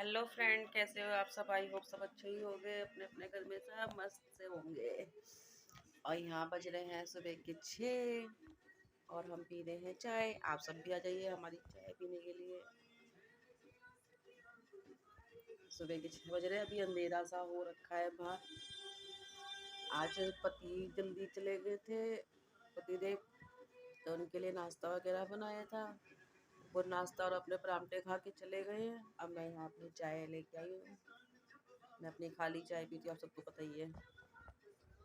Hello friend, कैसे हो आप सब? आई होप सब अच्छे ही होंगे, अपने अपने घर में सब मस्त से होंगे। और यहाँ बज रहे हैं सुबह के 6 और हम पी रहे हैं चाय। आप सब भी आ जाइए हमारी चाय पीने के लिए। सुबह के 6 बज रहे हैं, अभी अंधेरा सा हो रखा है बाहर। आज पति जल्दी चले गए थे, पतिदेव, तो उनके लिए नाश्ता वगैरह बनाया था। वो नाश्ता और अपने परांठे खा के चले गए हैं। अब मैं यहाँ अपनी चाय लेके आई हूँ। मैं अपनी खाली चाय पीती हूँ, आप सबको पता ही है।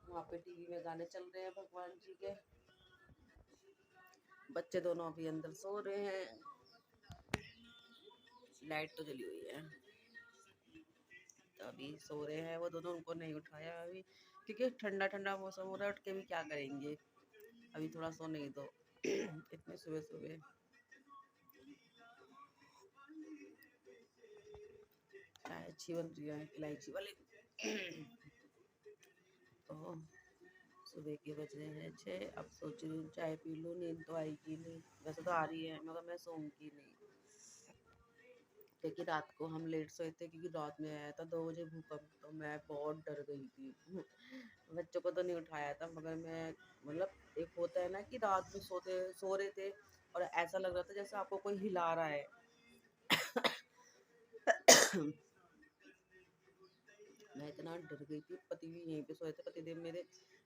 वहाँ पे टीवी में गाने चल रहे हैं भगवान जी के। बच्चे दोनों अभी अंदर सो रहे हैं। लाइट तो जली हुई है, तो अभी सो रहे हैं वो दोनों। उनको नहीं उठाया अभी, क्योंकि ठंडा ठंडा मौसम हो रहा है, उठ के भी क्या करेंगे। अभी थोड़ा सोने दो। इतने सुबह सुबह चाय अच्छी बन रही है, इलायची वाली। तो सुबह के बज रहे हैं 6। अब सोच रही हूँ चाय पी लूँ, नींद तो आएगी नहीं। वैसे तो आ रही है, मगर मैं सोऊंगी नहीं, क्योंकि रात को हम लेट सोए थे, क्योंकि रात में आया था 2 बजे भूकंप। तो मैं बहुत डर गई थी। बच्चों को तो नहीं उठाया था, मगर मैं, मतलब एक होता है ना कि रात में सो रहे थे और ऐसा लग रहा था जैसे आपको कोई हिला रहा है। मैं इतना डर गई थी। पति भी यहीं पे सोए थे, पतिदेव मेरे।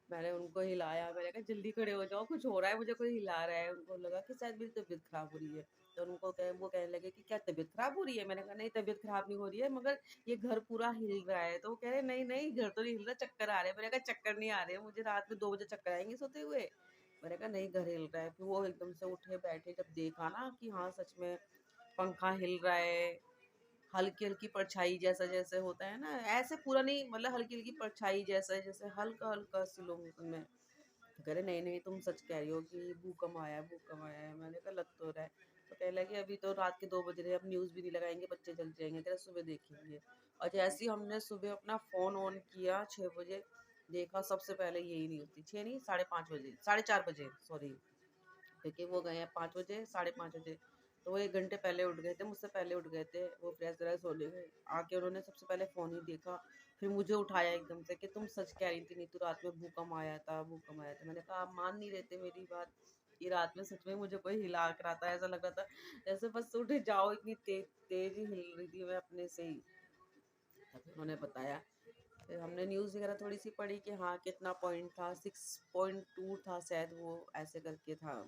मैंने उनको हिलाया, मैंने कहा जल्दी खड़े हो जाओ, कुछ हो रहा है, मुझे कोई हिला रहा है। उनको लगा कि शायद मेरी तबीयत खराब हो रही है। तो वो कहने लगे कि क्या तबीयत खराब हो रही है? मैंने कहा नहीं, तबीयत खराब नहीं हो रही है, मगर ये घर पूरा हिल रहा है। तो वो कह रहे नहीं नहीं, घर तो नहीं हिल रहा, चक्कर आ रहे हैं। मैंने कहा चक्कर नहीं आ रहे, मुझे रात में 2 बजे चक्कर आएंगे सोते हुए। मैंने कहा नहीं, घर हिल रहा है। फिर वो एकदम से उठे बैठे, जब देखा ना कि हाँ सच में पंखा हिल रहा है, हल्की हल्की परछाई जैसा जैसे होता है ना, ऐसे पूरा नहीं, मतलब हल्की हल्की परछाई जैसा, जैसे हल्का हल्का सी लोग में। तो कह रहे नहीं नहीं, तुम सच कह रही हो कि भूकंप आया है, भूकंप आया है। मैंने कहा लग तो रहा है। तो कह लगे अभी तो रात के 2 बज रहे हैं, अब न्यूज़ भी नहीं लगाएंगे, बच्चे जग जाएंगे, कह रहे सुबह देखेंगे। और जैसे ही हमने सुबह अपना फ़ोन ऑन किया 6 बजे, देखा सबसे पहले यही न्यूज़ थी। 6 नहीं, 5:30 बजे, 4:30 बजे, सॉरी, क्योंकि वो गए हैं 5 बजे, 5:30 बजे। तो वो 1 घंटे पहले उठ गए थे, मुझसे पहले उठ गए थे। वो फ्रेश व्रेश होने गए, आके उन्होंने सबसे पहले फ़ोन ही देखा। फिर मुझे उठाया एकदम से कि तुम सच कह रही थी नीतू, रात में भूकंप आया था, भूकंप आया था। मैंने कहा आप मान नहीं रहे थे मेरी बात, कि रात में सच में मुझे कोई हिला कर रहा था। ऐसा लग रहा था जैसे बस उठ जाओ, इतनी तेज तेज ही हिल रही थी मैं अपने से ही। तब उन्होंने बताया। फिर हमने न्यूज़ वगैरह थोड़ी सी पढ़ी कि हाँ कितना पॉइंट था, 6.2 था शायद, वो ऐसे करके था,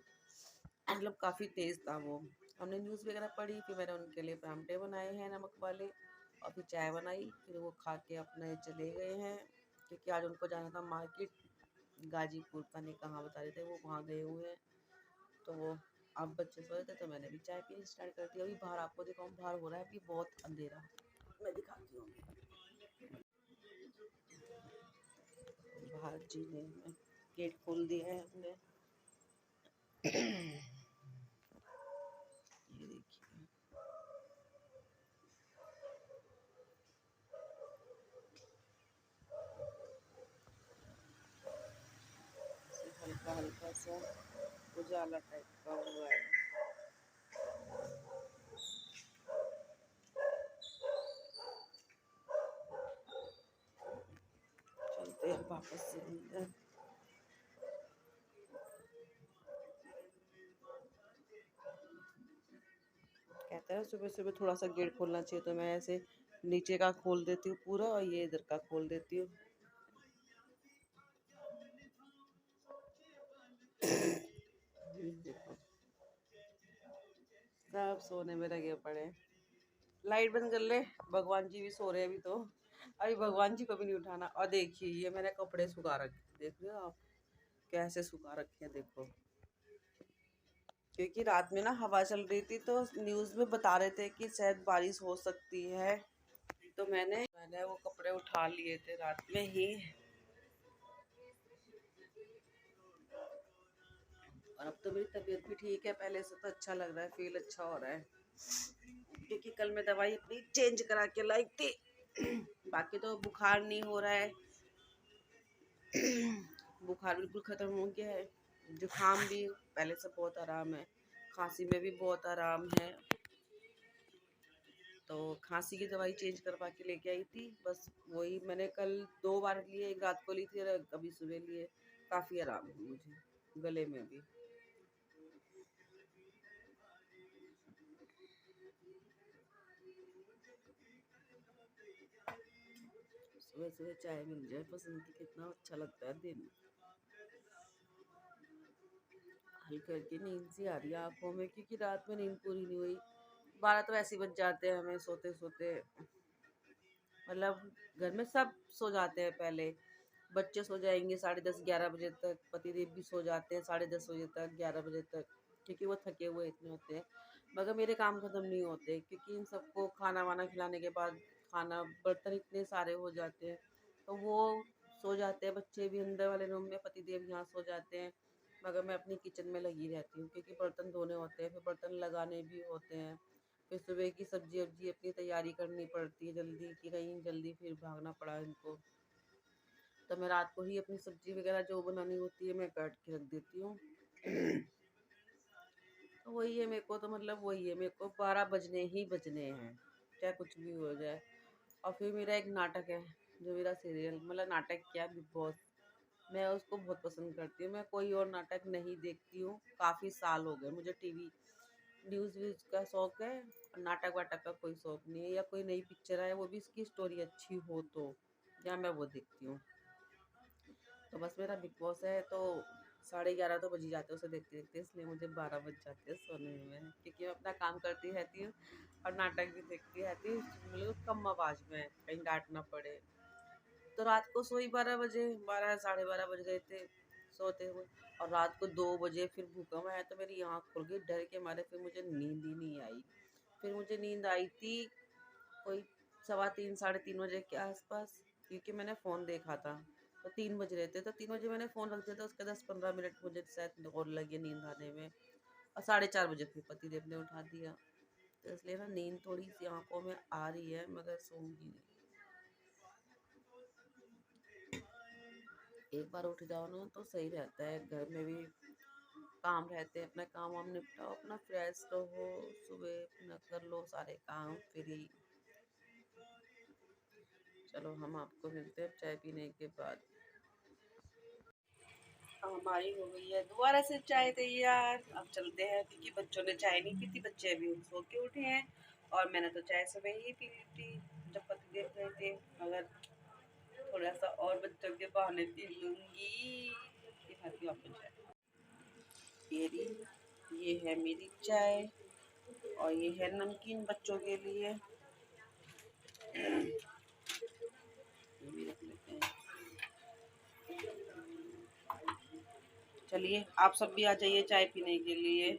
मतलब काफ़ी तेज़ था वो। हमने न्यूज़ वगैरह पढ़ी, फिर मैंने उनके लिए पराठे बनाए हैं नमक वाले, और फिर चाय बनाई। फिर वो खा के अपने चले गए हैं, क्योंकि आज उनको जाना था मार्केट, गाजीपुर का नहीं कहाँ बता रहे थे, वो वहाँ गए हुए हैं। तो वो, अब बच्चे सोए थे तो मैंने भी चाय पीनी स्टार्ट कर दिया। अभी बाहर आपको दिखाऊँ, बाहर हो रहा है अभी बहुत अंधेरा, मैं दिखाती हूँ। बाहर जी ने गेट खोल दिया है हमने। ये देखिए, हल्का हल्का सा उजाला टाइप का हुआ है। चलते हैं वापस से अंदर। कहते हैं सुबह सुबह थोड़ा सा गेट खोलना चाहिए, तो मैं ऐसे नीचे का खोल देती हूँ पूरा, और ये इधर का खोल देती हूँ। देखो, सब सोने में लगे पड़े हैं। लाइट बंद कर ले, भगवान जी भी सो रहे हैं अभी तो। अभी भगवान जी को भी नहीं उठाना। और देखिए ये मैंने कपड़े सुखा रखे, देख रहे हो आप कैसे सुखा रखे हैं, देखो। क्योंकि रात में ना हवा चल रही थी, तो न्यूज़ में बता रहे थे कि शायद बारिश हो सकती है। तो मैंने वो कपड़े उठा लिए थे रात में ही। और अब तो मेरी तबीयत भी ठीक है, पहले से तो अच्छा लग रहा है, फील अच्छा हो रहा है। क्योंकि कल मैं दवाई अपनी चेंज करा के लाई थी। बाकी तो बुखार नहीं हो रहा है, बुखार बिल्कुल ख़त्म हो गया है। जुकाम भी पहले से बहुत आराम है, खांसी में भी बहुत आराम है। तो खांसी की दवाई चेंज करवा के लेके आई थी, बस वही मैंने कल 2 बार लिए, एक रात को ली थी और अभी सुबह लिए। काफ़ी आराम है मुझे गले में भी। सुबह सुबह चाय मिल जाए पसंद की, कितना अच्छा लगता है दिन। हल्की हल्की नींद सी आ रही है आंखों में, क्योंकि रात में नींद पूरी नहीं हुई। 12 तो ऐसे ही बज जाते हैं हमें सोते सोते। मतलब घर में सब सो जाते हैं पहले, बच्चे सो जाएंगे 10:30-11 बजे तक, पतिदेव भी सो जाते हैं 10:30 बजे तक, 11 बजे तक, क्योंकि वो थके हुए इतने होते हैं। मगर मेरे काम खत्म नहीं होते, क्योंकि इन सबको खाना वाना खिलाने के बाद खाना बर्तन इतने सारे हो जाते हैं, तो वो सो जाते हैं, बच्चे भी अंदर वाले रूम में, पतिदेव यहाँ सो जाते हैं। मगर मैं अपनी किचन में लगी रहती हूँ, क्योंकि बर्तन धोने होते हैं, फिर बर्तन लगाने भी होते हैं, फिर सुबह की सब्जी वब्जी अपनी तैयारी करनी पड़ती है जल्दी, कि कहीं जल्दी फिर भागना पड़ा इनको। तो मैं रात को ही अपनी सब्जी वगैरह जो बनानी होती है मैं काट के रख देती हूँ। तो वही है मेरे को, तो मतलब वही है, मेरे को 12 बजने ही बजने हैं, चाहे कुछ भी हो जाए। और फिर मेरा एक नाटक है, जो मेरा सीरियल, मतलब नाटक क्या, बिग बॉस, मैं उसको बहुत पसंद करती हूँ। मैं कोई और नाटक नहीं देखती हूँ, काफ़ी साल हो गए मुझे। टीवी न्यूज़ व्यूज़ का शौक है, नाटक वाटक का कोई शौक नहीं है। या कोई नई पिक्चर आए, वो भी इसकी स्टोरी अच्छी हो तो, या मैं वो देखती हूँ। तो बस मेरा बिग बॉस है, तो 11:30 तो बज ही जाते हैं उसे देखते देखते, इसलिए मुझे 12 बज जाते हैं सोने में, क्योंकि मैं अपना काम करती रहती हूँ और नाटक भी देखती रहती हूँ, मतलब कम आवाज़ में, कहीं डांट ना पड़े। तो रात को सोई 12 बजे, 12 साढ़े 12 बज गए थे सोते हुए। और रात को 2 बजे फिर भूकंप आया, तो मेरी आँख खुल गई डर के मारे, फिर मुझे नींद ही नहीं आई। फिर मुझे नींद आई थी कोई 3:15 साढ़े 3 बजे के आसपास, क्योंकि मैंने फ़ोन देखा था। तो 3 बज रहे थे, तो 3 बजे मैंने फ़ोन रख दिया था, उसके 10-15 मिनट मुझे शायद और लगे नींद आने में। और 4:30 बजे फिर पतिदेव ने उठा दिया। तो इसलिए ना नींद थोड़ी सी आंखों में आ रही है, मगर सोऊंगी नहीं। एक बार उठ जाओ ना तो सही रहता है, घर में भी काम रहते हैं, अपना काम वाम निपटाओ, अपना फ्रेश रहो, सुबह अपना कर लो सारे काम फ्री। चलो हम आपको मिलते हैं चाय पीने के बाद। हमारी हो गई है दोबारा से चाय तैयार, अब चलते हैं, क्योंकि बच्चों ने चाय नहीं पी थी, बच्चे अभी सो के उठे हैं। और मैंने तो चाय सुबह ही पी ली थी जब पति देख रहे थे, मगर थोड़ा सा और बच्चों के बहाने पी लूंगी। दिखाती हूँ आपको चाय, ये रही, ये है मेरी चाय, और ये है नमकीन बच्चों के लिए, ये भी रख लेते हैं। चलिए आप सब भी आ जाइए चाय पीने के लिए।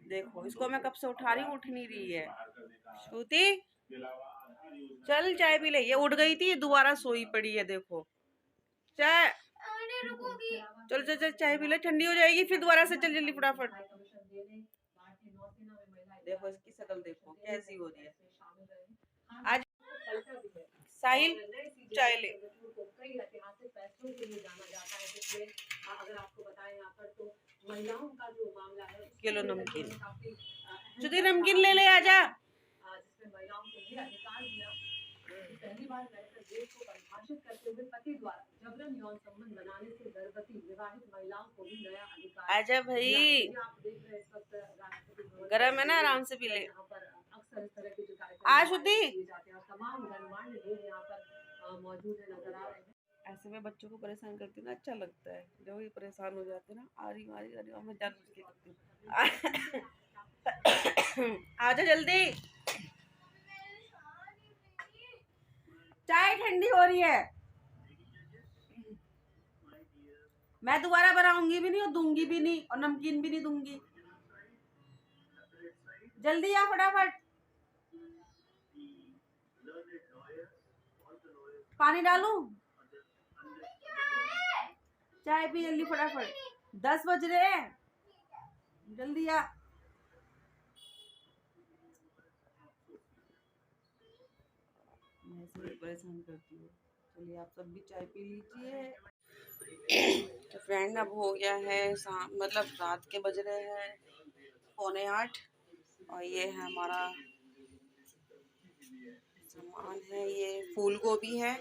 देखो इसको मैं कब से उठा रही हूँ, उठ नहीं रही है। श्रुति चल चाय पी ले, ये उठ गई थी, ये दोबारा सोई पड़ी है, देखो। चाय, चल चल चल चाय पी ले, ठंडी हो जाएगी फिर दोबारा से, चल जल्दी फटाफट। देखो इसकी शक्ल देखो कैसी हो रही है। आज साहिल चाय ले, किलो नमकीन, जुदी नमकीन ले ले आजा। आजा भाई, गरम है ना, आराम से पी ले। आ शुद्धि, ऐसे में बच्चों को परेशान करती ना अच्छा लगता है, जब ये परेशान हो जाते ना, आ रही आ रही आ रही, मैं जान के करती हूँ। आजा जल्दी, चाय ठंडी हो रही है, मैं दोबारा बनाऊंगी भी नहीं और दूंगी भी नहीं, और नमकीन भी नहीं दूंगी। जल्दी आ फटाफट, पानी डालूं, चाय पी जल्दी फटाफट, 10 बज रहे हैं, जल्दी आ। मैं ऐसे परेशान करती हूँ। चलिए आप सब भी चाय पी लीजिए। तो फ्रेंड अब हो गया है शाम, मतलब रात के बज रहे हैं 7:45, और ये है हमारा सामान है ये फूल गोभी है,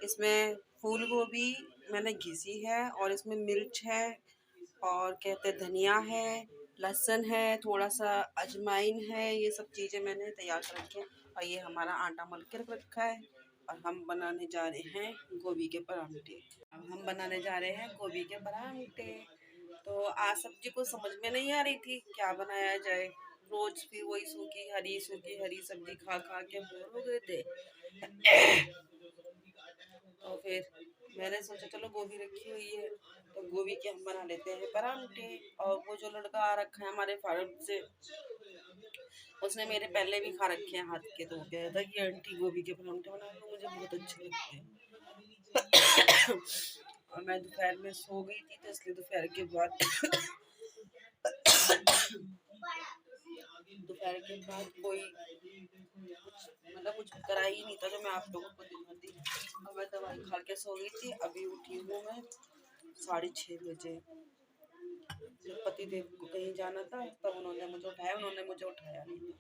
इसमें फूल गोभी मैंने घिसी है और इसमें मिर्च है और कहते धनिया है, लहसुन है, थोड़ा सा अजवाइन है, ये सब चीज़ें मैंने तैयार कर रखी हैं। और ये हमारा आटा मल के रख रखा है और हम बनाने जा रहे हैं गोभी के परांठे। अब हम बनाने जा रहे हैं गोभी के परांठे। तो आज सब्जी को समझ में नहीं आ रही थी क्या बनाया जाए, रोज भी वही सूखी हरी सब्जी खा खा के बोर हो गए थे। तो फिर मैंने सोचा चलो गोभी रखी हुई है तो गोभी के हम बना लेते हैं परांठे। और वो जो लड़का आ रखा है हमारे फार्म से, उसने मेरे पहले भी खा रखे हैं हाथ के, तो वो कह रहा था कि आंटी गोभी के परांठे बना दो, मुझे बहुत अच्छे लगते हैं। और मैं दोपहर में सो गई थी तो इसलिए दोपहर के बाद कोई कुछ करा ही नहीं था जो मैं आप लोगों को दिखाती। और मैं दवाई खा के सो गई थी, अभी उठी हूँ मैं 6:30 बजे। जब पति देव को कहीं जाना था तब उन्होंने मुझे उठाया नहीं।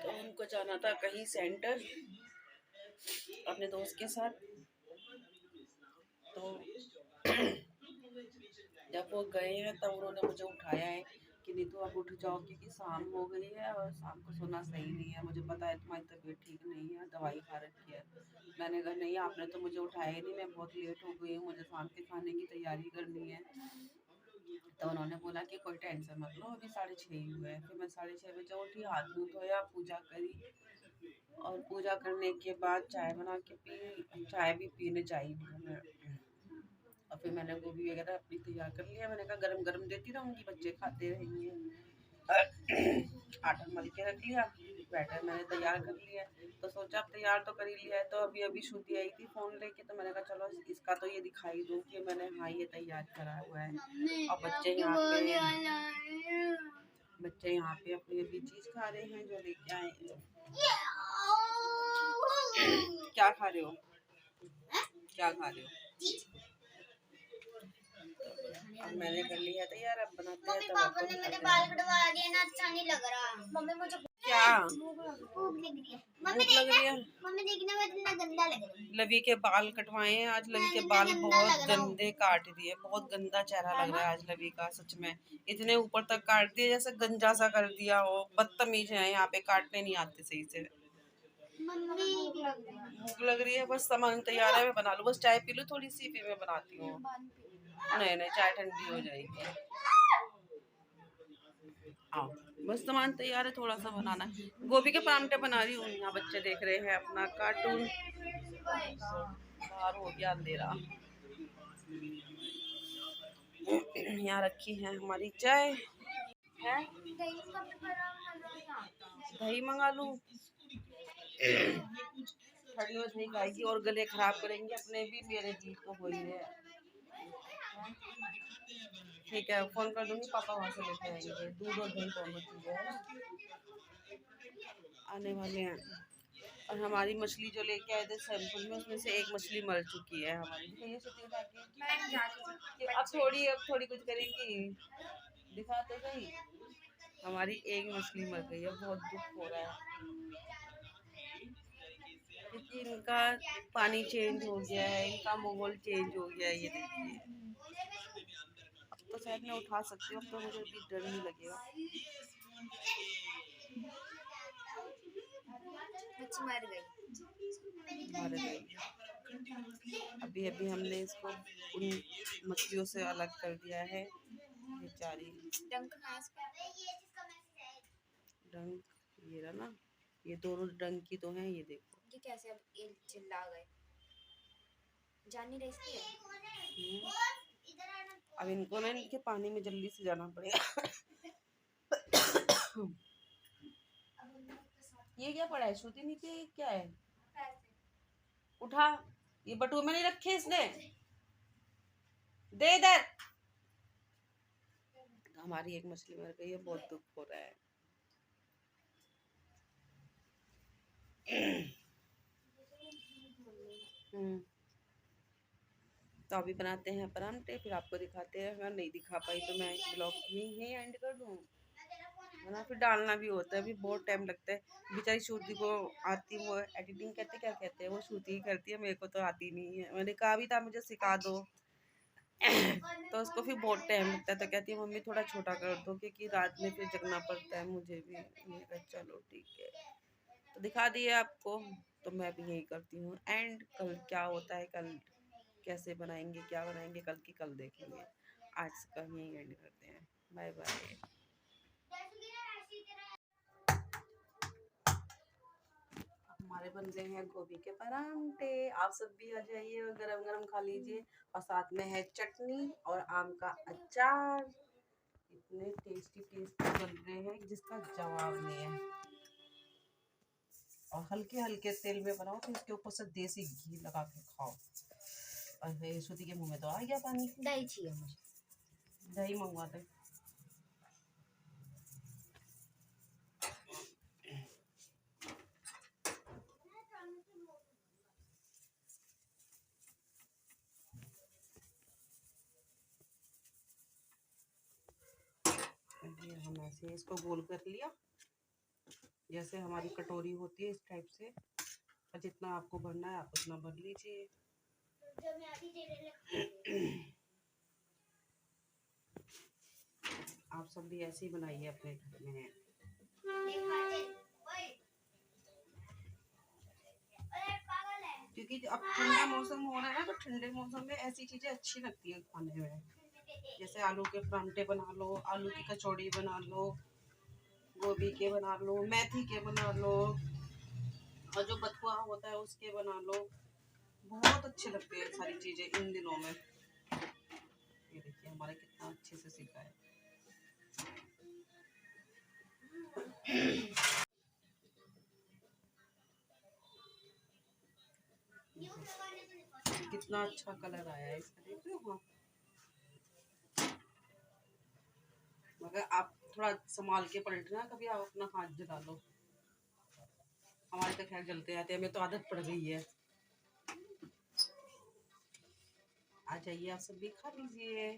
तो उनको जाना था कहीं सेंटर अपने दोस्त के साथ। तो जब वो गए हैं तब उन्होंने मुझे उठाया है कि नहीं तो अब उठ जाओ क्योंकि शाम हो गई है और शाम को सोना सही नहीं है, मुझे पता है तुम्हारी तबीयत ठीक नहीं है, दवाई खा रखी है। मैंने कहा नहीं आपने तो मुझे उठाया ही नहीं, मैं बहुत लेट हो गई हूँ, मुझे शाम के खाने की तैयारी करनी है। तो उन्होंने बोला कि कोई टेंशन मत लो, अभी 6:30 ही हुए हैं। फिर मैं 6:30 बजे उठी, हाथ मुँह धोया, पूजा करी और पूजा करने के बाद चाय बना के पी। चाय भी पीने चाहिए मैं। और फिर मैंने गोभी वगैरह अपनी तैयार कर लिया, मैंने कहा गरम गरम देती रहूँगी, बच्चे खाते रहेंगे। आटा मल के रख लिया, बैटर मैंने तैयार कर लिया। तो सोचा अब तैयार तो कर ही लिया है, तो अभी अभी श्रुति आई थी फ़ोन लेके, तो मैंने कहा चलो इसका तो ये दिखाई दूँ कि मैंने हाँ ये तैयार करा हुआ है। और बच्चे यहाँ पे अपनी अपनी चीज़ खा रहे हैं जो लेके आए हैं। क्या खा रहे हो, क्या खा रहे हो? अब मैंने कर लिया तैयार, अब बनाते हैं। पापा ने मेरे बाल कटवा दिए ना, अच्छा नहीं लग रहा। मम्मी मुझे क्या भूख लग रही है। भूख लग रही है? मम्मी देखने में इतना गंदा लग रहा है। लवी के बाल कटवाए हैं आज। लवी के बाल बहुत गंदे काट दिए, बहुत गंदा चेहरा लग रहा है आज लवी का, सच में। इतने ऊपर तक काट दिए जैसे गंजा सा कर दिया हो। बदतमीज है, यहाँ पे काटने नहीं आते सही से। भूख लग रही है, बस सामान तैयार है, मैं बना लूँ। बस चाय पी लूँ थोड़ी सी, फिर मैं बनाती हूँ। नहीं नहीं, चाय ठंडी हो जाएगी। आओ, बस सामान तैयार है, थोड़ा सा बनाना है। गोभी के परांठे बना रही हूँ। यहाँ बच्चे देख रहे हैं अपना कार्टून। बाहर हो गया अंधेरा। यहाँ रखी है हमारी चाय है। दही मंगा लूँ? ठंड में दही खाएगी और गले खराब करेंगे अपने भी, मेरे भी, तो हो ही रहे। ठीक है, फोन कर दूंगी, पापा वहाँ से लेके आएंगे। दूध और दही दोनों चीजें है आने वाले हैं। और हमारी मछली जो लेके आए थे सैंपल में, उसमें से एक मछली मर चुकी है हमारी। ये अब थोड़ी कुछ करेंगी, दिखा तो सही। हमारी एक मछली मर गई है, बहुत दुख हो रहा है क्योंकि इनका पानी चेंज हो गया है, इनका माहौल चेंज हो गया है। ये देखिए, अब तो शायद मैं उठा सकती हूँ, अब तो मुझे भी डर नहीं लगेगा। मर गई। मर गई। अभी अभी हमने इसको उन मछलियों से अलग कर दिया है। बेचारी डंक ये रहा ना, ये दोनों डंक की तो हैं, ये देखो। ये कैसे अब ये चिल्ला गए, जान नहीं रही है। अब इनको ना इनके पानी में जल्दी से जाना पड़ेगा। ये क्या पड़ा है श्रुति? नीचे क्या है? उठा, ये बटुए में नहीं रखे इसने, दे इधर। हमारी एक मछली मर गई है, बहुत दुख हो रहा है। तो अभी बनाते हैं परांठे, फिर आपको दिखाते हैं। अगर नहीं दिखा पाई तो मैं ब्लॉग यहीं एंड कर दूँ, है ना। फिर डालना भी होता है, अभी बहुत टाइम लगता है। बेचारी श्रुति को आती, वो एडिटिंग कहते क्या कहते हैं, वो श्रुति ही करती है, मेरे को तो आती नहीं है। मैंने कहा भी था मुझे सिखा दो तो उसको फिर बहुत टाइम लगता है, तो कहती है मम्मी थोड़ा छोटा कर दो, क्योंकि रात में फिर जगना पड़ता है मुझे भी। मैंने कहा चलो ठीक है, तो दिखा दिए आपको। तो मैं भी यही करती हूँ एंड। कल क्या होता है, कल कैसे बनाएंगे, क्या बनाएंगे, कल की कल देखेंगे। आज का यही एंड करते हैं। Bye bye. हमारे बन रहे हैं गोभी के परांठे, आप सब भी आ जाइए और गरम गरम खा लीजिए। और साथ में है चटनी और आम का अचार। इतने टेस्टी टेस्टी बन रहे हैं जिसका जवाब नहीं है। और हल्के हल्के तेल में बनाओ, तो इसके ऊपर से देसी घी लगा के खाओ। और श्रुति के मुंह में तो आ गया पानी। दही चाहिए मुझे। दही मंगवा दे। ये हम ऐसे इसको गोल कर लिया, जैसे हमारी कटोरी होती है इस टाइप से। और जितना आपको भरना है आप उतना भर लीजिए। आप सब भी ऐसे ही बनाइए अपने घर में। क्योंकि अब ठंडा मौसम हो रहा है ना, तो ठंडे मौसम में ऐसी चीजें अच्छी लगती है खाने में। जैसे आलू के परांठे बना लो, आलू की कचौड़ी बना लो, गोभी के बना लो, मेथी के बना लो, और जो बथुआ होता है उसके बना लो। बहुत अच्छे लगते हैं सारी चीजें इन दिनों में। ये देखिए हमारे कितना अच्छे से सीखा है। कितना अच्छा कलर आया है इसका, देख रहे हो। मगर आप थोड़ा संभाल के पलटना, कभी आप अपना हाथ जला लो। हमारे तो खैर जलते रहते हैं, हमें तो आदत पड़ गई है। आ जाइए आप सब भी खा लीजिए।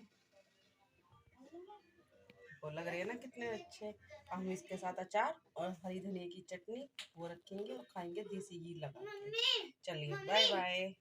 वो लग रहे हैं ना कितने अच्छे। हम इसके साथ अचार और हरी धनिया की चटनी वो रखेंगे और खाएंगे देसी घी लगा के। चलिए बाय बाय।